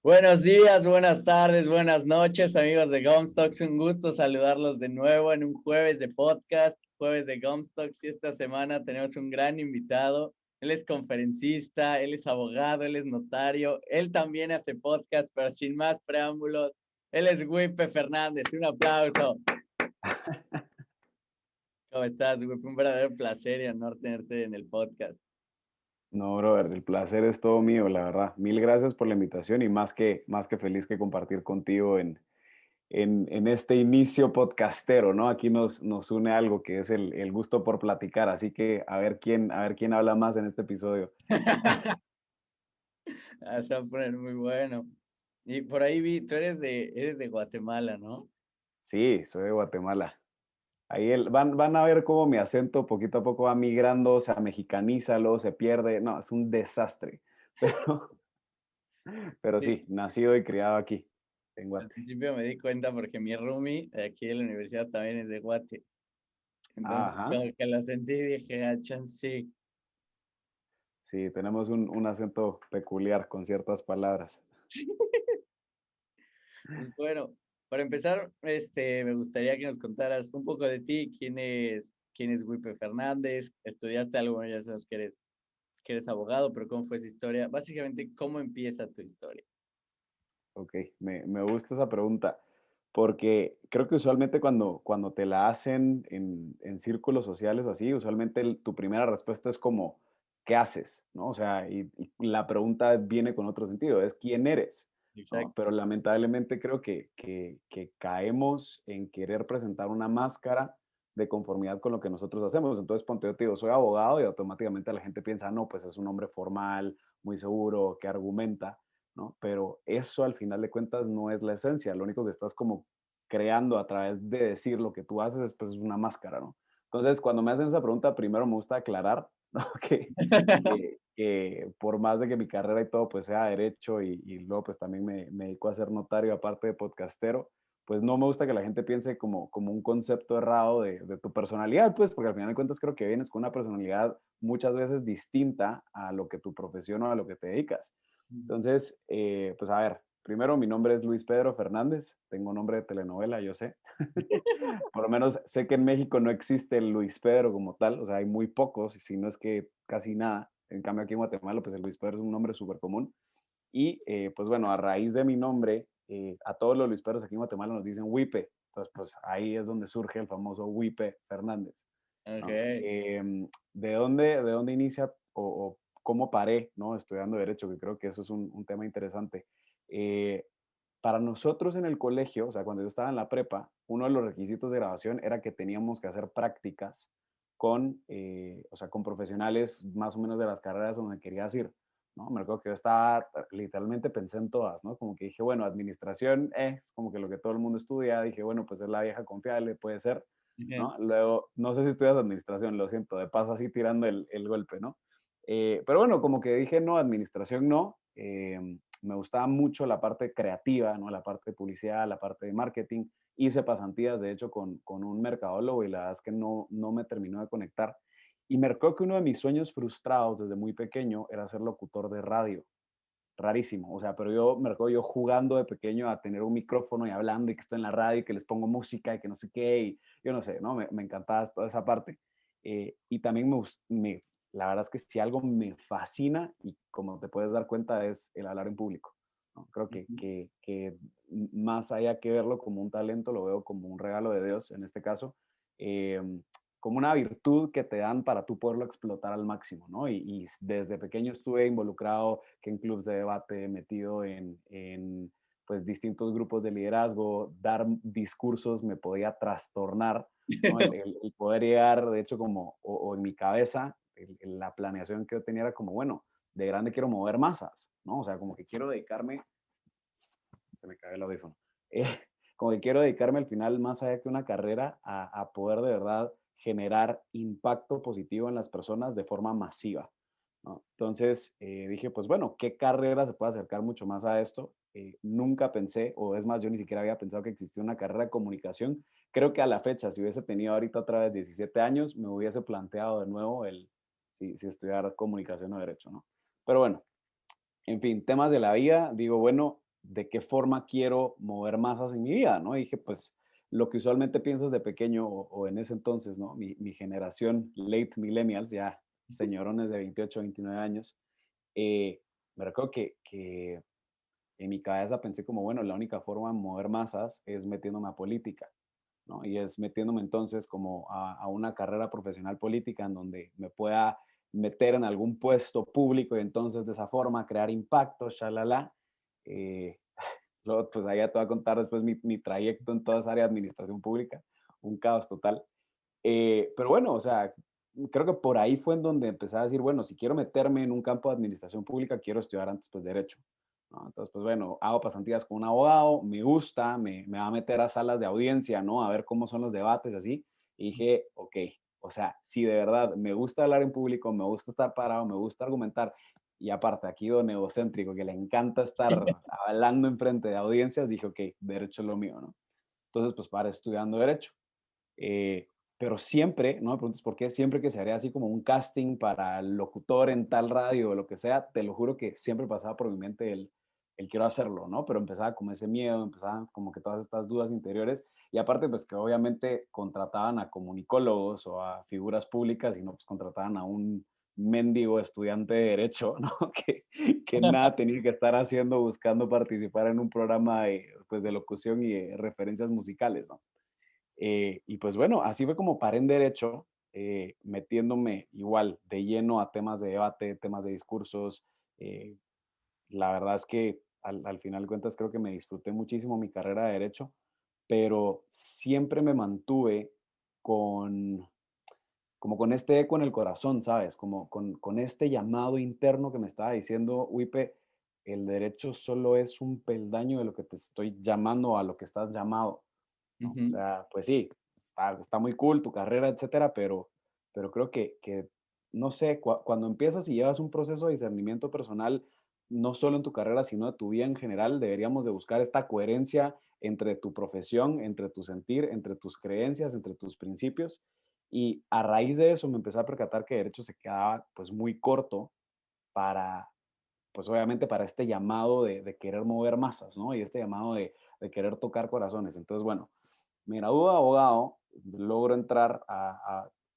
Buenos días, buenas tardes, buenas noches, amigos de Gomstocks. Un gusto saludarlos de nuevo en un jueves de podcast, jueves de Gomstocks. Y esta semana tenemos un gran invitado. Él es conferencista, él es abogado, él es notario. Él también hace podcast, pero sin más preámbulos. Él es Wipe Fernández. Un aplauso. ¿Cómo estás, Wipe? Un verdadero placer y honor tenerte en el podcast. No, brother, el placer es todo mío, la verdad. Mil gracias por la invitación y más que feliz que compartir contigo en este inicio podcastero, ¿no? Aquí nos une algo que es el gusto por platicar, así que a ver quién habla más en este episodio. Se va a poner muy bueno. Y por ahí vi, tú eres de Guatemala, ¿no? Sí, soy de Guatemala. Ahí van a ver cómo mi acento poquito a poco va migrando, se mexicaniza, luego se pierde. No, es un desastre. Pero, pero Sí. sí, nacido y criado aquí, en Al Guate. principio me di cuenta porque mi roomie de aquí de la universidad también es de Guate. Entonces, Ajá. como que lo sentí y dije, ah, chance sí. Sí, tenemos un acento peculiar con ciertas palabras. Sí. Pues bueno, para empezar, me gustaría que nos contaras un poco de ti, quién es Wipe Fernández, estudiaste algo, bueno, ya sabemos que eres abogado, pero cómo fue esa historia. Básicamente, ¿cómo empieza tu historia? Ok, me gusta esa pregunta, porque creo que usualmente cuando te la hacen en círculos sociales o así, usualmente tu primera respuesta es como, ¿qué haces? ¿No? O sea, y la pregunta viene con otro sentido, es ¿quién eres? ¿No? Exacto. Pero lamentablemente creo que caemos en querer presentar una máscara de conformidad con lo que nosotros hacemos. Entonces, ponte, yo te digo, soy abogado y automáticamente la gente piensa, no, pues es un hombre formal, muy seguro, que argumenta, ¿no? Pero eso al final de cuentas no es la esencia, lo único que estás como creando a través de decir lo que tú haces es pues una máscara, ¿no? Entonces, cuando me hacen esa pregunta, primero me gusta aclarar, ¿no? Que por más de que mi carrera y todo pues sea derecho y luego pues también me dedico a ser notario aparte de podcastero, pues no me gusta que la gente piense como un concepto errado de tu personalidad, pues porque al final de cuentas creo que vienes con una personalidad muchas veces distinta a lo que tu profesión o a lo que te dedicas. Entonces, pues a ver, primero mi nombre es Luis Pedro Fernández, tengo nombre de telenovela, yo sé. Por lo menos sé que en México no existe el Luis Pedro como tal, o sea, hay muy pocos, y si no es que casi nada. En cambio aquí en Guatemala, pues el Luis Pedro es un nombre súper común. Y pues bueno, a raíz de mi nombre, a todos los Luis Pedros aquí en Guatemala nos dicen Wipe. Entonces, pues ahí es donde surge el famoso Wipe Fernández, ¿no? Ok. ¿De dónde inicia o cómo paré, ¿no? Estudiando Derecho, que creo que eso es un tema interesante. Eh, para nosotros en el colegio, o sea, cuando yo estaba en la prepa, uno de los requisitos de grabación era que teníamos que hacer prácticas o sea, con profesionales más o menos de las carreras donde querías ir, ¿no? Me acuerdo que yo estaba, literalmente pensé en todas, ¿no? Como que dije, bueno, administración, como que lo que todo el mundo estudia, dije, bueno, pues es la vieja confiable, puede ser, Ujú. ¿no? Luego, no sé si estudias administración, lo siento, de paso así tirando el golpe, ¿no? Pero bueno, como que dije, no, administración no. Me gustaba mucho la parte creativa, ¿no? La parte de publicidad, la parte de marketing. Hice pasantías, de hecho, con un mercadólogo y la verdad es que no me terminó de conectar. Y me recuerdo que uno de mis sueños frustrados desde muy pequeño era ser locutor de radio. Rarísimo, o sea, pero yo me recuerdo yo jugando de pequeño a tener un micrófono y hablando y que estoy en la radio y que les pongo música y que no sé qué, y yo no sé, ¿no? Me encantaba toda esa parte. Y también la verdad es que si algo me fascina y como te puedes dar cuenta es el hablar en público, ¿no? Creo Ujú. que más allá que verlo como un talento, lo veo como un regalo de Dios en este caso. Eh, Como una virtud que te dan para tú poderlo explotar al máximo, ¿no? Y desde pequeño estuve involucrado que en clubes de debate, metido en pues distintos grupos de liderazgo, dar discursos me podía trastornar, ¿no? El poder llegar, de hecho, como, o en mi cabeza, la planeación que yo tenía era como, bueno, de grande quiero mover masas, ¿no? O sea, como que quiero dedicarme, se me cae el audífono, eh, como que quiero dedicarme al final, más allá que una carrera, a poder de verdad generar impacto positivo en las personas de forma masiva, ¿no? Entonces dije, pues bueno, ¿qué carrera se puede acercar mucho más a esto? Nunca pensé, o es más, yo ni siquiera había pensado que existía una carrera de comunicación. Creo que a la fecha, si hubiese tenido ahorita otra vez 17 años, me hubiese planteado de nuevo si estudiar comunicación o derecho, ¿no? Pero bueno, en fin, temas de la vida, digo, bueno, de qué forma quiero mover masas en mi vida, ¿no? Y dije, pues, lo que usualmente piensas de pequeño o en ese entonces, ¿no? Mi generación, late millennials, ya señorones de 28, 29 años, me recuerdo que en mi cabeza pensé como, bueno, la única forma de mover masas es metiéndome a política, ¿no? Y es metiéndome entonces como a una carrera profesional política en donde me pueda meter en algún puesto público y entonces de esa forma crear impacto, shalala. Eh, Luego, pues allá te voy a contar después mi trayecto en toda esa área de administración pública, un caos total. Pero bueno, o sea, creo que por ahí fue en donde empecé a decir, bueno, si quiero meterme en un campo de administración pública, quiero estudiar antes pues derecho, ¿no? Entonces, pues bueno, hago pasantías con un abogado, me gusta, me va a meter a salas de audiencia, ¿no? A ver cómo son los debates, así. Y dije, ok, o sea, si de verdad me gusta hablar en público, me gusta estar parado, me gusta argumentar, y aparte aquí don egocéntrico, que le encanta estar hablando enfrente de audiencias, dije, ok, derecho es lo mío, ¿no? Entonces, pues para estudiando derecho. Eh, pero siempre, no me preguntes por qué, siempre que se haría así como un casting para locutor en tal radio o lo que sea, te lo juro que siempre pasaba por mi mente el quiero hacerlo, ¿no? Pero empezaba como ese miedo, empezaban como que todas estas dudas interiores y aparte pues que obviamente contrataban a comunicólogos o a figuras públicas y no pues contrataban a un mendigo estudiante de derecho, ¿no? Que nada tenía que estar haciendo buscando participar en un programa pues de locución y de referencias musicales, ¿no? Y pues bueno, así fue como paré en derecho, metiéndome igual de lleno a temas de debate, temas de discursos. eh, la verdad es que al final de cuentas creo que me disfruté muchísimo mi carrera de derecho, pero siempre me mantuve con, como con este eco en el corazón, ¿sabes? Como con este llamado interno que me estaba diciendo, Wipe, el derecho solo es un peldaño de lo que te estoy llamando a lo que estás llamado, ¿no? O Ujú. sea, pues sí, está muy cool tu carrera, etcétera, pero creo que no sé, cuando empiezas y llevas un proceso de discernimiento personal, no solo en tu carrera, sino de tu vida en general, deberíamos de buscar esta coherencia entre tu profesión, entre tu sentir, entre tus creencias, entre tus principios. Y a raíz de eso me empecé a percatar que derecho se quedaba pues muy corto para, pues obviamente para este llamado de querer mover masas, ¿no? Y este llamado de querer tocar corazones. Entonces, bueno, me gradúo de abogado, logro entrar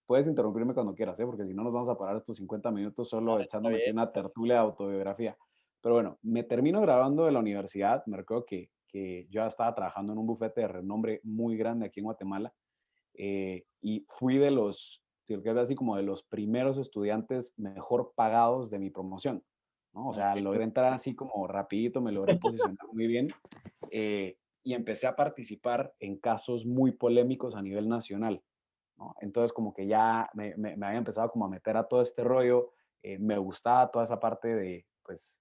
puedes interrumpirme cuando quieras, ¿eh? Porque si no nos vamos a parar estos 50 minutos No, solo está echándome aquí bien. una tertulia de autobiografía. Pero bueno, me termino graduando de la universidad, me recuerdo que yo ya estaba trabajando en un bufete de renombre muy grande aquí en Guatemala, y fui de los, si lo quieres ver así, como de los primeros estudiantes mejor pagados de mi promoción, ¿no? O sea, Ok. logré entrar así como rapidito, me logré posicionar muy bien, y empecé a participar en casos muy polémicos a nivel nacional, ¿no? Entonces como que ya me había empezado como a meter a todo este rollo, me gustaba toda esa parte de, pues,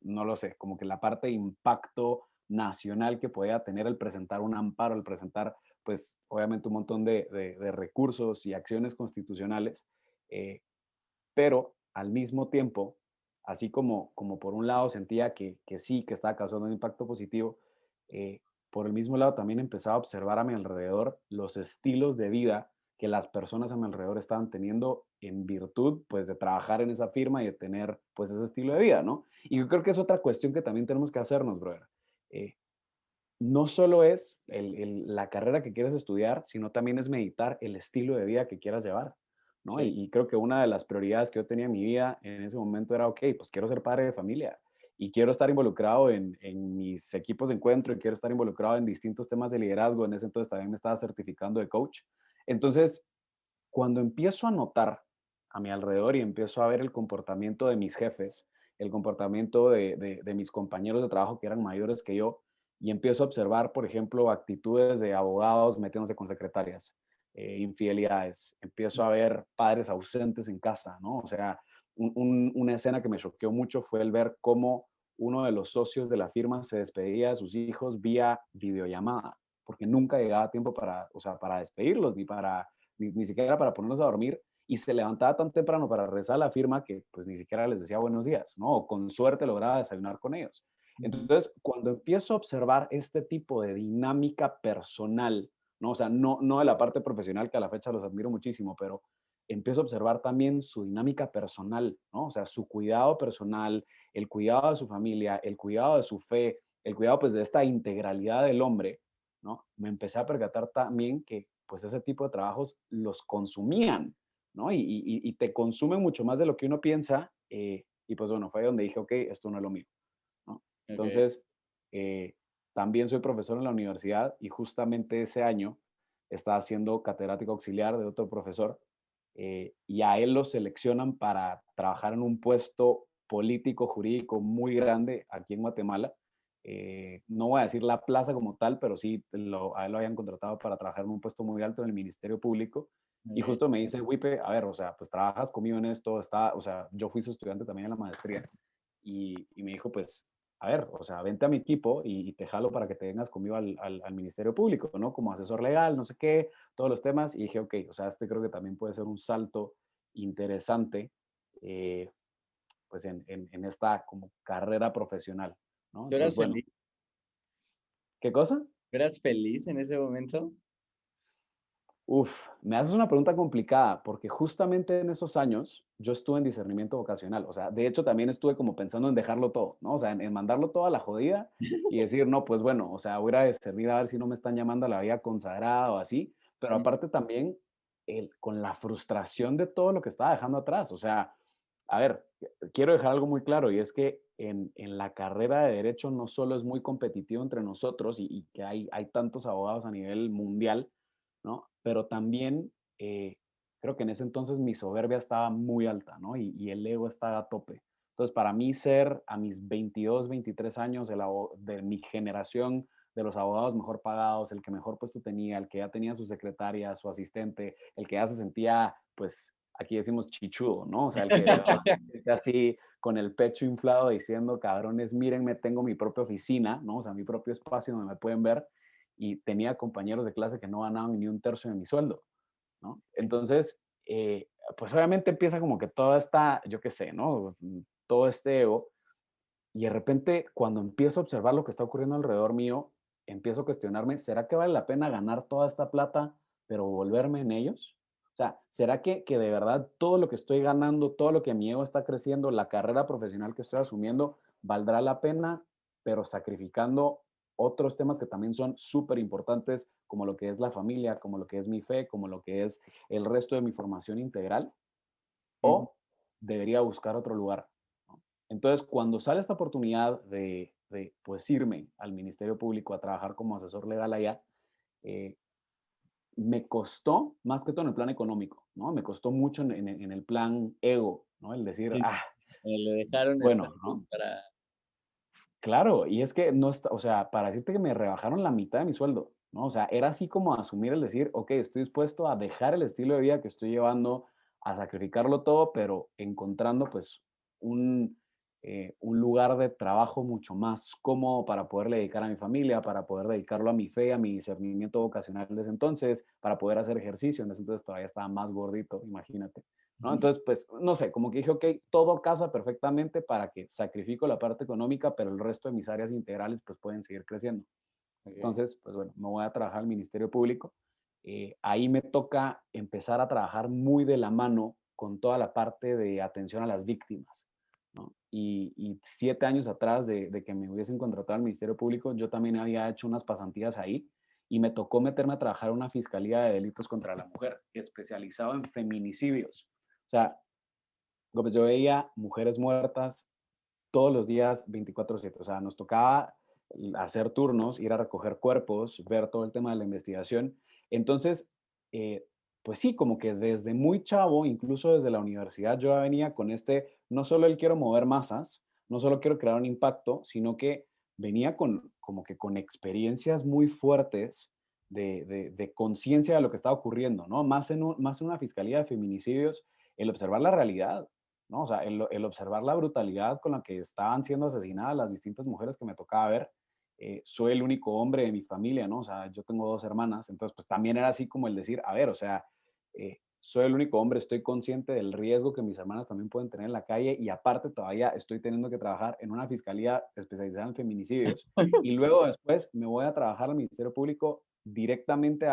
no lo sé, como que la parte de impacto nacional que podía tener el presentar un amparo, el presentar, pues, obviamente un montón de recursos y acciones constitucionales, eh, pero al mismo tiempo, así como por un lado sentía que sí, que estaba causando un impacto positivo, eh, por el mismo lado también empezaba a observar a mi alrededor los estilos de vida que las personas a mi alrededor estaban teniendo en virtud, pues, de trabajar en esa firma y de tener, pues, ese estilo de vida, ¿no? Y yo creo que es otra cuestión que también tenemos que hacernos, brother. Eh, no solo es la carrera que quieres estudiar, sino también es meditar el estilo de vida que quieras llevar, ¿no? Sí. Y creo que una de las prioridades que yo tenía en mi vida en ese momento era, ok, pues quiero ser padre de familia y quiero estar involucrado en mis equipos de encuentro y quiero estar involucrado en distintos temas de liderazgo. En ese entonces también me estaba certificando de coach. Entonces, cuando empiezo a notar a mi alrededor y empiezo a ver el comportamiento de mis jefes, el comportamiento de mis compañeros de trabajo que eran mayores que yo, y empiezo a observar, por ejemplo, actitudes de abogados metiéndose con secretarias, infidelidades, empiezo a ver padres ausentes en casa, ¿no? O sea, una escena que me choqueó mucho fue el ver cómo uno de los socios de la firma se despedía de sus hijos vía videollamada, porque nunca llegaba tiempo para, o sea, para despedirlos ni siquiera para ponerlos a dormir, y se levantaba tan temprano para rezar la firma que pues ni siquiera les decía buenos días, ¿no? O con suerte lograba desayunar con ellos. Ujú. Entonces, cuando empiezo a observar este tipo de dinámica personal, ¿no? O sea, no de la parte profesional, que a la fecha los admiro muchísimo, pero empiezo a observar también su dinámica personal, ¿no? O sea, su cuidado personal, el cuidado de su familia, el cuidado de su fe, el cuidado pues de esta integralidad del hombre, ¿no? Me empecé a percatar también que pues ese tipo de trabajos los consumían, ¿no? Y te consumen mucho más de lo que uno piensa. Y pues bueno, fue ahí donde dije, ok, esto no es lo mío, ¿no? Ok. Entonces, también soy profesor en la universidad y justamente ese año estaba siendo catedrático auxiliar de otro profesor, y a él lo seleccionan para trabajar en un puesto político, jurídico muy grande aquí en Guatemala. No voy a decir la plaza como tal, pero sí a él lo habían contratado para trabajar en un puesto muy alto en el Ministerio Público. Y Ok. justo me dice, Wipe, a ver, o sea, pues trabajas conmigo en esto, está, o sea, yo fui su estudiante también en la maestría. Y me dijo, pues, a ver, o sea, vente a mi equipo y te jalo para que te vengas conmigo al Ministerio Público, ¿no? Como asesor legal, no sé qué, todos los temas. Y dije, ok, o sea, este creo que también puede ser un salto interesante, eh, pues, en esta como carrera profesional, ¿no? ¿Tú Entonces, eras bueno, feliz? ¿qué cosa? ¿Tú eras feliz en ese momento? Uf, me haces una pregunta complicada porque justamente en esos años yo estuve en discernimiento vocacional. O sea, de hecho también estuve como pensando en dejarlo todo, ¿no? O sea, en mandarlo todo a la jodida y decir, no, pues bueno, o sea, voy a discernir a ver si no me están llamando a la vida consagrada o así. Pero Mm. aparte también con la frustración de todo lo que estaba dejando atrás. O sea, a ver, quiero dejar algo muy claro y es que en la carrera de derecho no solo es muy competitivo entre nosotros y que hay tantos abogados a nivel mundial, ¿no? Pero también creo que en ese entonces mi soberbia estaba muy alta, ¿no? Y el ego estaba a tope. Entonces, para mí ser a mis 22, 23 años de mi generación, de los abogados mejor pagados, el que mejor puesto tenía, el que ya tenía su secretaria, su asistente, el que ya se sentía, pues, aquí decimos chichudo, ¿no? O sea, el que de verdad se siente así con el pecho inflado diciendo, cabrones, mírenme, tengo mi propia oficina, ¿no? O sea, mi propio espacio donde me pueden ver y tenía compañeros de clase que no ganaban ni un tercio de mi sueldo, ¿no? Entonces, pues obviamente empieza como que toda esta, yo qué sé, ¿no? Todo este ego. Y de repente, cuando empiezo a observar lo que está ocurriendo alrededor mío, empiezo a cuestionarme, ¿será que vale la pena ganar toda esta plata, pero volverme en ellos? O sea, ¿será que de verdad todo lo que estoy ganando, todo lo que mi ego está creciendo, la carrera profesional que estoy asumiendo, valdrá la pena, pero sacrificando otros temas que también son súper importantes, como lo que es la familia, como lo que es mi fe, como lo que es el resto de mi formación integral? Ujú. ¿O debería buscar otro lugar? ¿No? Entonces, cuando sale esta oportunidad pues irme al Ministerio Público a trabajar como asesor legal allá, eh, me costó más que todo en el plan económico, ¿no? Me costó mucho en el plan ego, ¿no? El decir, Sí. Le dejaron bueno, estatus ¿no? para... Claro, y es que no está, o sea, para decirte que me rebajaron la mitad de mi sueldo, ¿no? O sea, era así como asumir el decir, ok, estoy dispuesto a dejar el estilo de vida que estoy llevando, a sacrificarlo todo, pero encontrando pues un, un lugar de trabajo mucho más cómodo para poderle dedicar a mi familia, para poder dedicarlo a mi fe, a mi discernimiento vocacional de ese entonces, para poder hacer ejercicio. En ese entonces todavía estaba más gordito, imagínate. ¿No? Ujú. Entonces, pues, no sé, como que dije, ok, todo casa perfectamente para que sacrifico la parte económica, pero el resto de mis áreas integrales, pues, pueden seguir creciendo. Ok. Entonces, pues, bueno, me voy a trabajar al Ministerio Público. Ahí me toca empezar a trabajar muy de la mano con toda la parte de atención a las víctimas, ¿no? Y 7 años atrás de que me hubiesen contratado al Ministerio Público, yo también había hecho unas pasantías ahí y me tocó meterme a trabajar en una fiscalía de delitos contra la mujer, especializado en feminicidios. O sea, pues yo veía mujeres muertas todos los días 24/7. O sea, nos tocaba hacer turnos, ir a recoger cuerpos, ver todo el tema de la investigación. Entonces, eh, pues sí, como que desde muy chavo, incluso desde la universidad, yo ya venía con no solo el quiero mover masas, no solo quiero crear un impacto, sino que venía con como que con experiencias muy fuertes de conciencia de lo que estaba ocurriendo, ¿no? Más en una fiscalía de feminicidios, el observar la realidad, ¿no? O sea, el observar la brutalidad con la que estaban siendo asesinadas las distintas mujeres que me tocaba ver. Soy el único hombre de mi familia, ¿no? O sea, yo tengo 2 hermanas, entonces pues también era así como el decir, a ver, o sea, soy el único hombre, estoy consciente del riesgo que mis hermanas también pueden tener en la calle y aparte todavía estoy teniendo que trabajar en una fiscalía especializada en feminicidios y luego después me voy a trabajar al Ministerio Público directamente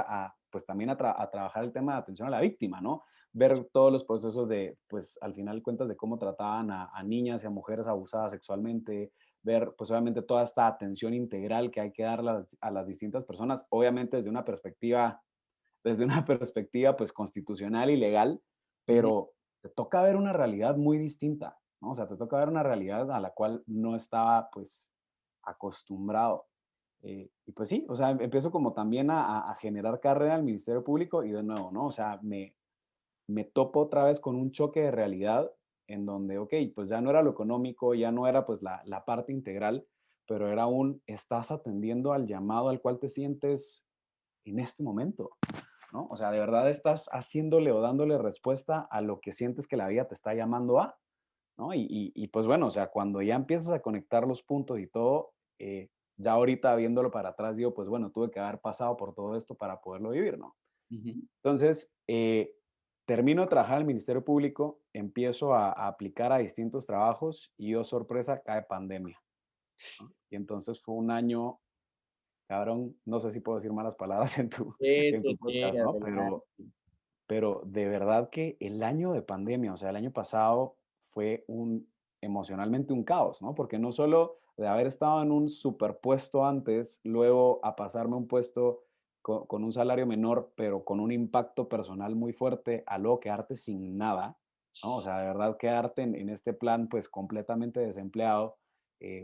pues también a trabajar el tema de atención a la víctima, ¿no? Ver todos los procesos de, pues al final cuentas de cómo trataban a niñas y a mujeres abusadas sexualmente, ver pues obviamente toda esta atención integral que hay que dar a las distintas personas, obviamente desde una perspectiva pues constitucional y legal, Ujú. pero te toca ver una realidad muy distinta, ¿no? O sea, te toca ver una realidad a la cual no estaba pues acostumbrado. Y pues sí, o sea, empiezo como también a generar carrera al Ministerio Público y de nuevo, ¿no? O sea, me topo otra vez con un choque de realidad en donde, ok, pues ya no era lo económico, ya no era pues la parte integral, pero era estás atendiendo al llamado al cual te sientes en este momento, ¿no? O sea, de verdad estás haciéndole o dándole respuesta a lo que sientes que la vida te está llamando a, ¿no? Pues bueno, o sea, cuando ya empiezas a conectar los puntos y todo, ya ahorita viéndolo para atrás, digo, pues bueno, tuve que haber pasado por todo esto para poderlo vivir, ¿no? Ujú. Entonces, termino de trabajar en el Ministerio Público, empiezo a aplicar a distintos trabajos y, oh sorpresa, cae pandemia, ¿no? Y entonces fue un año, cabrón, no sé si puedo decir malas palabras Sí, en tu sí, sí, podcast, ¿no? adelante. Pero de verdad que el año de pandemia, o sea, el año pasado fue emocionalmente un caos, ¿no? Porque no solo de haber estado en un superpuesto antes, luego a pasarme a un puesto con un salario menor, pero con un impacto personal muy fuerte, a luego quedarte sin nada, ¿no? O sea, de verdad quedarte en este plan pues completamente desempleado,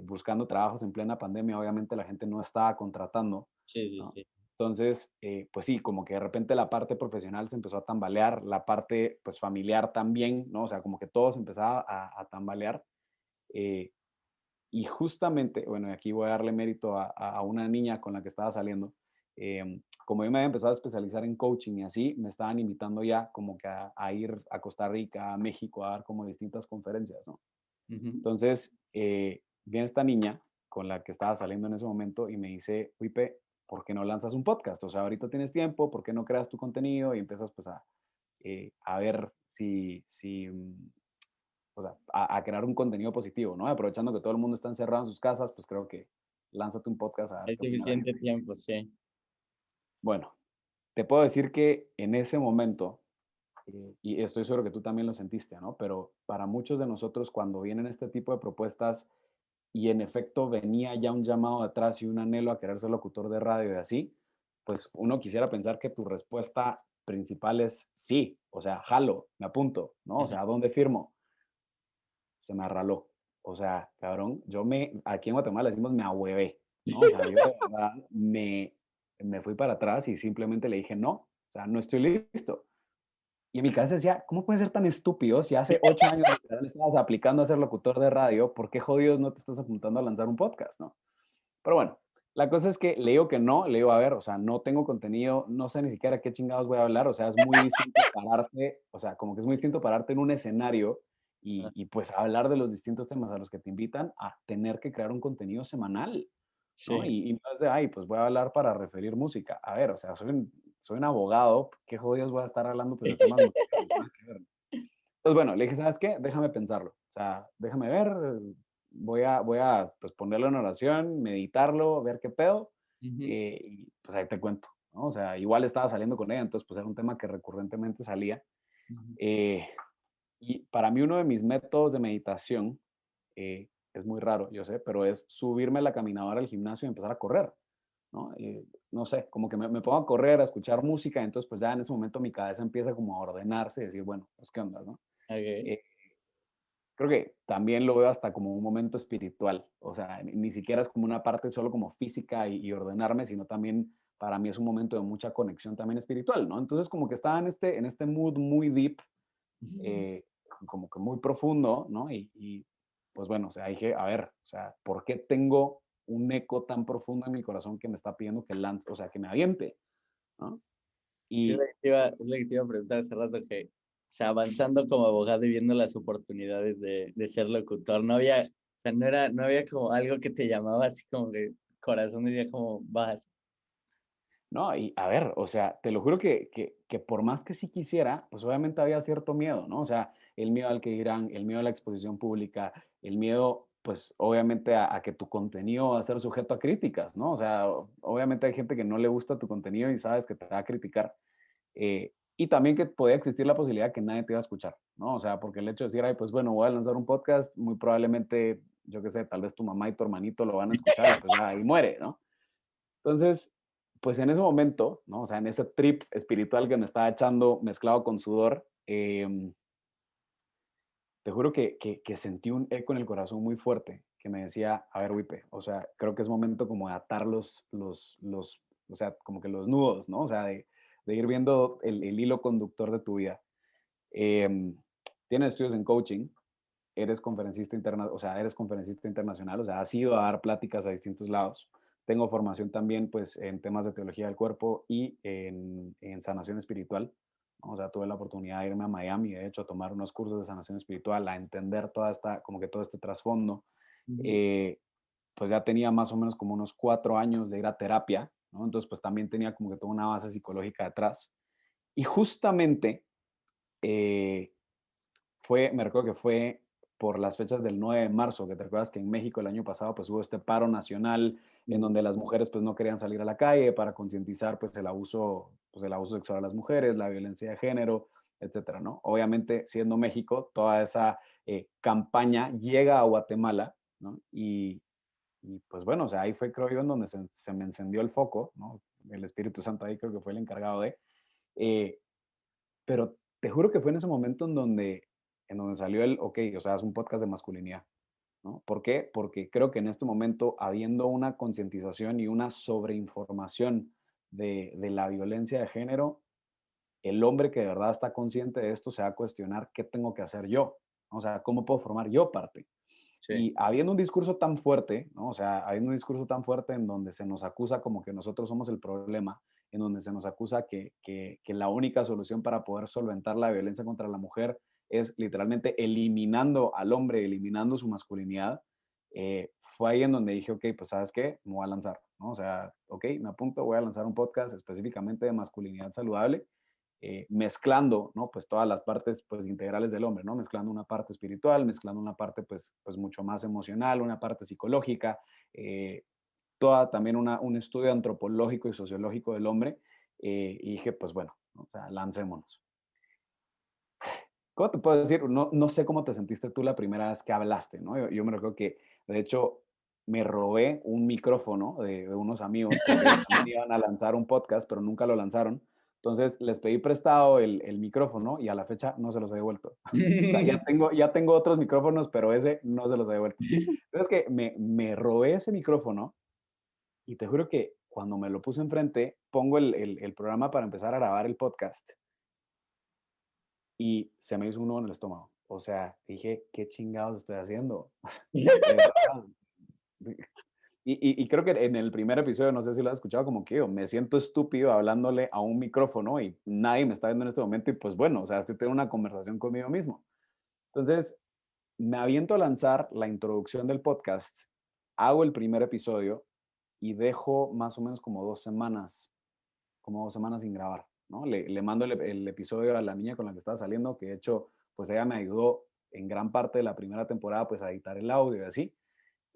buscando trabajos en plena pandemia, obviamente la gente no estaba contratando, Sí, sí, ¿no? sí. Entonces, pues sí, como que de repente la parte profesional se empezó a tambalear, la parte pues familiar también, ¿no? O sea, como que todo se empezaba a tambalear. eh, y justamente, bueno, y aquí voy a darle mérito a una niña con la que estaba saliendo. Como yo me había empezado a especializar en coaching y así, me estaban invitando ya como que a ir a Costa Rica, a México, a dar como distintas conferencias, ¿no? Ujú. Entonces, viene esta niña con la que estaba saliendo en ese momento y me dice, Wipe, ¿por qué no lanzas un podcast? O sea, ahorita tienes tiempo, ¿por qué no creas tu contenido? Y empiezas pues a ver o sea, a crear un contenido positivo, ¿no? Aprovechando que todo el mundo está encerrado en sus casas, pues creo que lánzate un podcast a ver Hay qué opina la suficiente gente. tiempo, sí. Bueno, te puedo decir que en ese momento, y estoy seguro que tú también lo sentiste, ¿no? Pero para muchos de nosotros cuando vienen este tipo de propuestas y en efecto venía ya un llamado atrás y un anhelo a querer ser locutor de radio y así, pues uno quisiera pensar que tu respuesta principal es sí, o sea, jalo, me apunto, ¿no? O Ajá. sea, ¿a dónde firmo? Se me arraló. O sea, cabrón, aquí en Guatemala decimos me ahuevé, ¿no? O sea, yo de verdad me fui para atrás y simplemente le dije no, o sea, no estoy listo. Y en mi cabeza decía, ¿cómo puedes ser tan estúpido si hace 8 años literal estabas aplicando a ser locutor de radio? ¿Por qué jodidos no te estás apuntando a lanzar un podcast, no? Pero bueno, la cosa es que le digo que no, le digo, a ver, o sea, no tengo contenido, no sé ni siquiera qué chingados voy a hablar, o sea, es muy distinto pararte, o sea, como que es muy distinto pararte en un escenario pues hablar de los distintos temas a los que te invitan a tener que crear un contenido semanal, ¿no? Sí. Y no es de, ay, pues voy a hablar para referir música. A ver, o sea, soy un abogado, ¿qué jodidos voy a estar hablando pues de temas musicales? Nada que ver. Entonces, bueno, le dije, ¿sabes qué? Déjame pensarlo. O sea, déjame ver, voy a pues, ponerlo en oración, meditarlo, ver qué pedo, Ujú. y pues ahí te cuento, ¿no? O sea, igual estaba saliendo con ella, entonces pues era un tema que recurrentemente salía. Ujú. eh, y para mí uno de mis métodos de meditación, es muy raro, yo sé, pero es subirme a la caminadora al gimnasio y empezar a correr, ¿no? No sé, como que me pongo a correr, a escuchar música, entonces pues ya en ese momento mi cabeza empieza como a ordenarse y decir, bueno, pues qué onda, ¿no? Ok. Eh, Creo que también lo veo hasta como un momento espiritual, o sea, ni siquiera es como una parte solo como física y ordenarme, sino también para mí es un momento de mucha conexión también espiritual, ¿no? Entonces como que estaba en este mood muy deep, Ujú. eh, como que muy profundo, ¿no? Pues bueno, o sea, dije, a ver, o sea, ¿por qué tengo un eco tan profundo en mi corazón que me está pidiendo que lance, o sea, que me aviente, ¿no? Sí, Y es lo que te iba a preguntar hace rato que, o sea, avanzando como abogado y viendo las oportunidades de ser locutor, no había, o sea, no había como algo que te llamaba así como que corazón diría como vas. no, y a ver, o sea, te lo juro que por más que sí quisiera, pues obviamente había cierto miedo, ¿no? O sea, el miedo al que dirán, el miedo a la exposición pública, el miedo, pues obviamente a que tu contenido va a ser sujeto a críticas, ¿no? O sea, obviamente hay gente que no le gusta tu contenido y sabes que te va a criticar. Y también que podía existir la posibilidad que nadie te iba a escuchar, ¿no? O sea, porque el hecho de decir, ay, pues bueno, voy a lanzar un podcast, muy probablemente yo qué sé, tal vez tu mamá y tu hermanito lo van a escuchar y pues ya ahí muere, ¿no? Entonces, pues en ese momento, ¿no? O sea, en ese trip espiritual que me estaba echando mezclado con sudor, te juro que sentí un eco en el corazón muy fuerte que me decía, a ver, Wipe, o sea, creo que es momento como de atar o sea, como que los nudos, ¿no? O sea, de ir viendo el hilo conductor de tu vida. Em, Tienes estudios en coaching, eres conferencista o sea, eres conferencista internacional, o sea, has ido a dar pláticas a distintos lados. Tengo formación también, pues, en temas de teología del cuerpo y en sanación espiritual. ¿No? O sea, tuve la oportunidad de irme a Miami, de hecho, a tomar unos cursos de sanación espiritual, a entender toda esta, como que todo este trasfondo. Ujú. Eh, pues ya tenía más o menos como unos 4 años de ir a terapia, ¿no? Entonces, pues también tenía como que toda una base psicológica detrás. Y justamente eh, me recuerdo que fue por las fechas del 9 de marzo, que te recuerdas que en México el año pasado pues hubo este paro nacional en donde las mujeres pues no querían salir a la calle para concientizar pues el abuso sexual a las mujeres, la violencia de género, etcétera, ¿no? Obviamente, siendo México, toda esa campaña llega a Guatemala, ¿no? Y pues bueno, o sea, ahí fue creo yo en donde se me encendió el foco, ¿no? El Espíritu Santo ahí creo que fue el encargado eh, pero te juro que fue en ese momento en donde salió ok, o sea, es un podcast de masculinidad, ¿no? ¿Por qué? Porque creo que en este momento, habiendo una concientización y una sobreinformación de la violencia de género, el hombre que de verdad está consciente de esto se va a cuestionar qué tengo que hacer yo, ¿no? O sea, cómo puedo formar yo parte. Sí. Y habiendo un discurso tan fuerte, ¿no? O sea, habiendo un discurso tan fuerte en donde se nos acusa como que nosotros somos el problema, en donde se nos acusa que la única solución para poder solventar la violencia contra la mujer es literalmente eliminando al hombre, eliminando su masculinidad, fue ahí en donde dije, ok, pues sabes qué, me voy a lanzar, ¿no? O sea, ok, me apunto, voy a lanzar un podcast específicamente de masculinidad saludable, mezclando, ¿no? Pues todas las partes, pues, integrales del hombre, ¿no? Mezclando una parte espiritual, mezclando una parte, pues mucho más emocional, una parte psicológica, eh, toda también un estudio antropológico y sociológico del hombre, y dije, pues bueno, ¿no? O sea, lancémonos. ¿Cómo te puedo decir? No sé cómo te sentiste tú la primera vez que hablaste, ¿no? Yo me recuerdo que, de hecho, me robé un micrófono de unos amigos porque ellos también iban a lanzar un podcast, pero nunca lo lanzaron. Entonces, les pedí prestado el micrófono y a la fecha no se los he devuelto. O sea, ya tengo otros micrófonos, pero ese no se los he devuelto. Entonces, que me robé ese micrófono y te juro que cuando me lo puse enfrente, pongo el programa para empezar a grabar el podcast y se me hizo un nudo en el estómago. O sea, dije, ¿qué chingados estoy haciendo? De verdad. Y creo que en el primer episodio, no sé si lo has escuchado, como que yo me siento estúpido hablándole a un micrófono y nadie me está viendo en este momento y pues bueno, o sea, estoy teniendo una conversación conmigo mismo. Entonces, me aviento a lanzar la introducción del podcast, hago el primer episodio y dejo más o menos como dos semanas sin grabar, ¿no? Le mando el episodio a la niña con la que estaba saliendo, que de hecho, pues ella me ayudó en gran parte de la primera temporada, pues a editar el audio y así.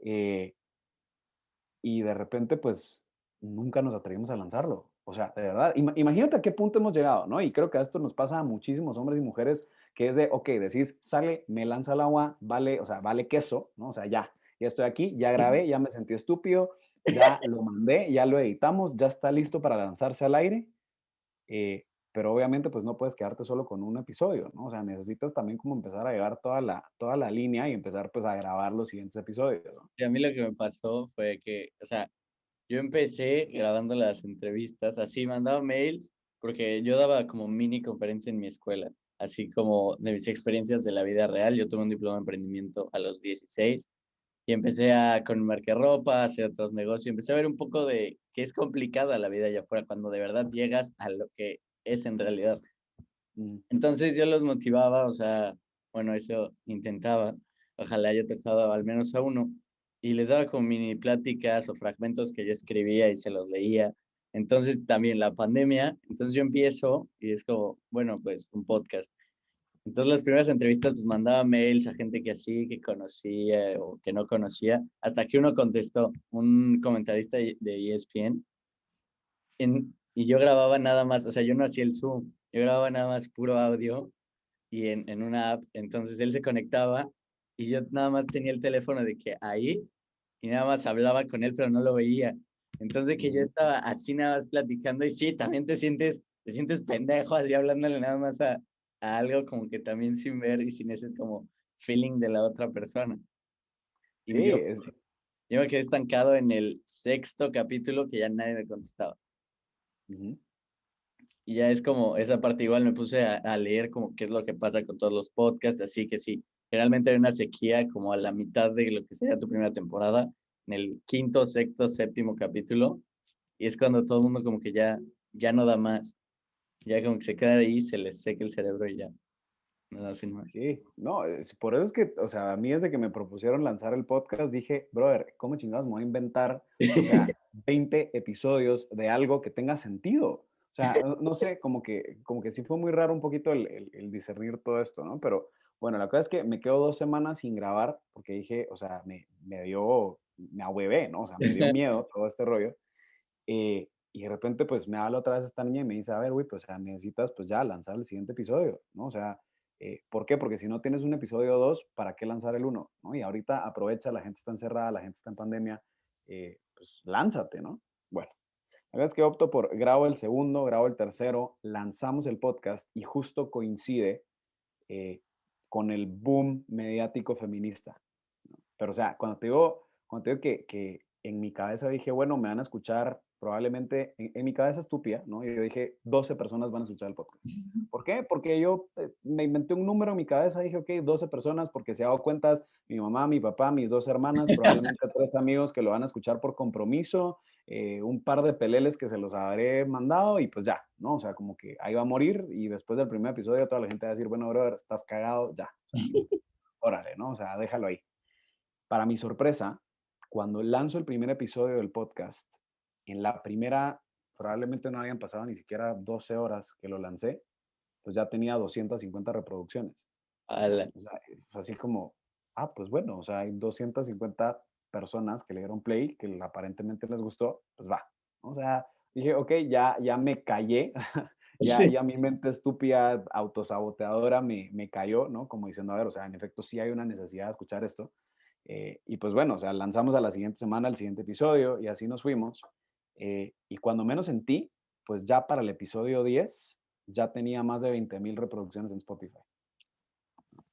Eh, y de repente, pues nunca nos atrevimos a lanzarlo. O sea, de verdad, imagínate a qué punto hemos llegado, ¿no? Y creo que a esto nos pasa a muchísimos hombres y mujeres, que es de, ok, decís, sale, me lanza al agua, vale, o sea, vale queso, ¿no? O sea, ya estoy aquí, ya grabé, ya me sentí estúpido, ya lo mandé, ya lo editamos, ya está listo para lanzarse al aire, pero obviamente pues no puedes quedarte solo con un episodio, ¿no? O sea, necesitas también como empezar a llevar toda la línea y empezar pues a grabar los siguientes episodios, ¿no? Y a mí lo que me pasó fue que, o sea, yo empecé grabando las entrevistas, así mandaba mails, porque yo daba como mini conferencia en mi escuela, así como de mis experiencias de la vida real. Yo tuve un diploma de emprendimiento a los 16 y empecé con marca ropa, hacer otros negocios, empecé a ver un poco de que es complicada la vida allá afuera cuando de verdad llegas a lo que es en realidad. Mm. Entonces yo los motivaba, o sea, bueno, eso intentaba, ojalá haya tocado al menos a uno, y les daba como mini pláticas o fragmentos que yo escribía y se los leía. Entonces también la pandemia, entonces yo empiezo y es como, bueno, pues un podcast. Entonces las primeras entrevistas pues mandaba mails a gente que así, que conocía o que no conocía, hasta que uno contestó, un comentarista de ESPN, y yo grababa nada más, o sea, yo no hacía el Zoom, yo grababa nada más puro audio y en una app. Entonces él se conectaba y yo nada más tenía el teléfono de que ahí y nada más hablaba con él, pero no lo veía. Entonces que yo estaba así nada más platicando y sí, también te sientes pendejo así hablándole nada más a algo como que también sin ver y sin ese como feeling de la otra persona. Sí, Y yo me quedé estancado en el sexto capítulo que ya nadie me contestaba. ujú. Y ya es como esa parte igual me puse a leer como qué es lo que pasa con todos los podcasts, así que sí, generalmente hay una sequía como a la mitad de lo que sería tu primera temporada, en el quinto, sexto, séptimo capítulo, y es cuando todo el mundo como que ya no da más, ya como que se queda ahí, se les seca el cerebro y ya, no hacen más. Sí, no, por eso es que, o sea, a mí desde que me propusieron lanzar el podcast, dije, brother, ¿cómo chingados me voy a inventar, o sea, 20 episodios de algo que tenga sentido? O sea, no sé, como que sí fue muy raro un poquito el discernir todo esto, ¿no? Pero bueno, la cosa es que me quedo 2 semanas sin grabar porque dije, o sea, me ahuevé, ¿no? O sea, me dio miedo todo este rollo. Y de repente, pues me habla otra vez esta niña y me dice, a ver, güey, pues o sea, necesitas pues ya lanzar el siguiente episodio, ¿no? O sea, ¿por qué? Porque si no tienes un episodio 2, ¿para qué lanzar el uno? ¿No? Y ahorita aprovecha, la gente está encerrada, la gente está en pandemia, pues lánzate, ¿no? Bueno, la verdad es que opto por grabo el segundo, grabo el tercero, lanzamos el podcast y justo coincide eh, con el boom mediático feminista. Pero, o sea, cuando te digo que en mi cabeza dije, bueno, me van a escuchar probablemente, en mi cabeza estúpida, ¿no? Yo dije, 12 personas van a escuchar el podcast. ¿Por qué? Porque yo me inventé un número en mi cabeza, dije, ok, 12 personas, porque si hago cuentas, mi mamá, mi papá, mis 2 hermanas, probablemente 3 amigos que lo van a escuchar por compromiso, un par de peleles que se los habré mandado y pues ya, ¿no? O sea, como que ahí va a morir y después del primer episodio toda la gente va a decir, bueno, brother, estás cagado, ya, o sea, órale, ¿no? O sea, déjalo ahí. Para mi sorpresa, cuando lanzo el primer episodio del podcast, en la primera, probablemente no habían pasado ni siquiera 12 horas que lo lancé, pues ya tenía 250 reproducciones. Ala. O sea, es así como, pues bueno, o sea, hay 250 personas que le dieron play, que aparentemente les gustó, pues va. O sea, dije, ok, ya me callé, ya mi mente estúpida, autosaboteadora me cayó, ¿no? Como diciendo, a ver, o sea, en efecto sí hay una necesidad de escuchar esto. Y pues bueno, o sea, lanzamos a la siguiente semana el siguiente episodio y así nos fuimos. Y cuando menos sentí, pues ya para el episodio 10 ya tenía más de 20,000 reproducciones en Spotify.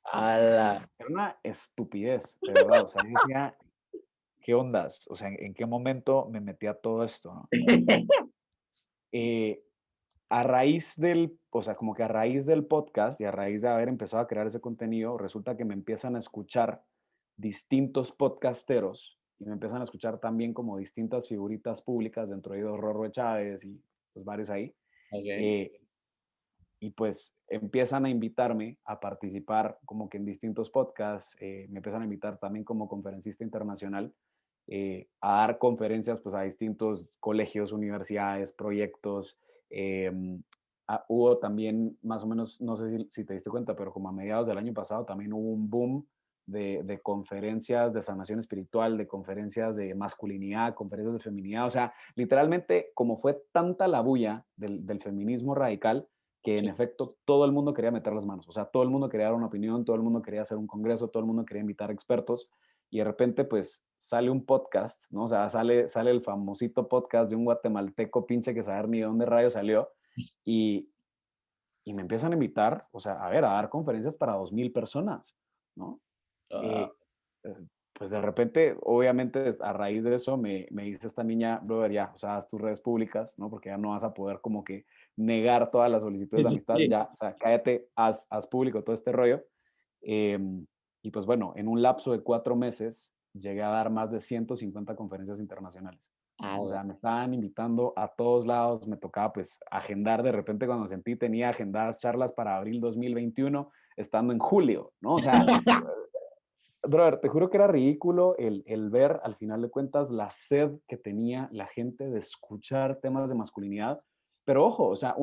Ala. Era una estupidez, de verdad. O sea, yo decía, ¿qué ondas? O sea, ¿en qué momento me metí a todo esto, no? Eh, a raíz o sea, como que a raíz del podcast y a raíz de haber empezado a crear ese contenido, resulta que me empiezan a escuchar distintos podcasteros y me empiezan a escuchar también como distintas figuritas públicas, dentro de ellos Rorro Chávez y pues varios ahí. Ok. Eh, y pues empiezan a invitarme a participar como que en distintos podcasts, me empiezan a invitar también como conferencista internacional a dar conferencias pues a distintos colegios, universidades, proyectos. eh, Hubo también más o menos, no sé si te diste cuenta, pero como a mediados del año pasado también hubo un boom de conferencias de sanación espiritual, de conferencias de masculinidad, conferencias de feminidad. O sea, literalmente como fue tanta la bulla del feminismo radical, que en Sí. efecto todo el mundo quería meter las manos, o sea, todo el mundo quería dar una opinión, todo el mundo quería hacer un congreso, todo el mundo quería invitar expertos y de repente pues sale un podcast, ¿no? O sea, sale el famosito podcast de un guatemalteco pinche que saber ni de dónde rayo salió y, y me empiezan a invitar, o sea, a ver, a dar conferencias para 2,000 personas, ¿no? Ah, Eh, pues de repente, obviamente, a raíz de eso, me dice esta niña, brother, ya, o sea, haz tus redes públicas, ¿no? Porque ya no vas a poder como que negar todas las solicitudes de sí, amistad, sí. ya, o sea, cállate, haz público todo este rollo. Eh, y pues bueno, en un lapso de 4 meses, llegué a dar más de 150 conferencias internacionales. ¿No? O Ala. sea, me estaban invitando a todos lados, me tocaba pues agendar, de repente cuando sentí tenía agendadas charlas para abril 2021, estando en julio, ¿no? O sea, brother, te juro que era ridículo el ver, al final de cuentas, la sed que tenía la gente de escuchar temas de masculinidad. Pero ojo, o sea,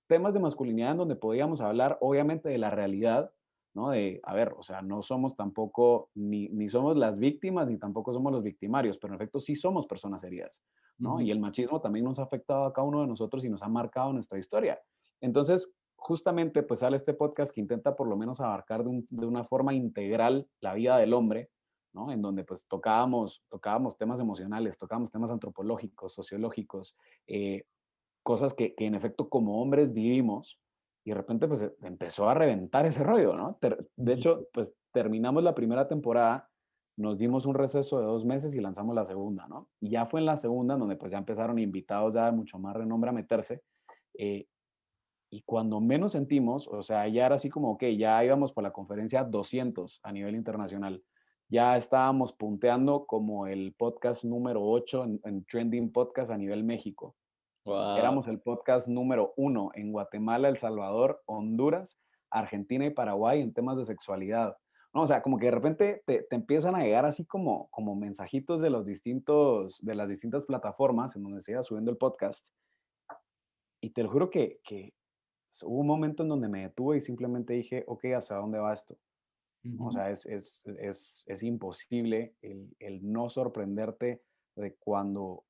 temas de masculinidad en donde podíamos hablar, obviamente, de la realidad, ¿no? De, a ver, o sea, no somos tampoco, ni somos las víctimas, ni tampoco somos los victimarios, pero en efecto sí somos personas heridas, ¿no? Ujú. Y el machismo también nos ha afectado a cada uno de nosotros y nos ha marcado nuestra historia. Entonces, justamente pues sale este podcast que intenta por lo menos abarcar de una forma integral la vida del hombre, ¿no? En donde pues tocábamos temas emocionales, tocábamos temas antropológicos, sociológicos, eh, cosas que en efecto como hombres vivimos y de repente pues empezó a reventar ese rollo, ¿no? De hecho, pues terminamos la primera temporada, nos dimos un receso de 2 meses y lanzamos la segunda, ¿no? Y ya fue en la segunda donde pues ya empezaron invitados ya de mucho más renombre a meterse. eh, y cuando menos sentimos, o sea, ya era así como, ok, ya íbamos por la conferencia 200 a nivel internacional. Ya estábamos punteando como el podcast número 8 en Trending Podcast a nivel México. Wow. Éramos el podcast número 1 en Guatemala, El Salvador, Honduras, Argentina y Paraguay en temas de sexualidad. No, o sea, como que de repente te empiezan a llegar así como mensajitos de de las distintas plataformas en donde se iba subiendo el podcast. Y te lo juro que hubo un momento en donde me detuve y simplemente dije, ok, ¿hacia dónde va esto? ¿No? O Ujú. sea, es imposible el no sorprenderte de cuando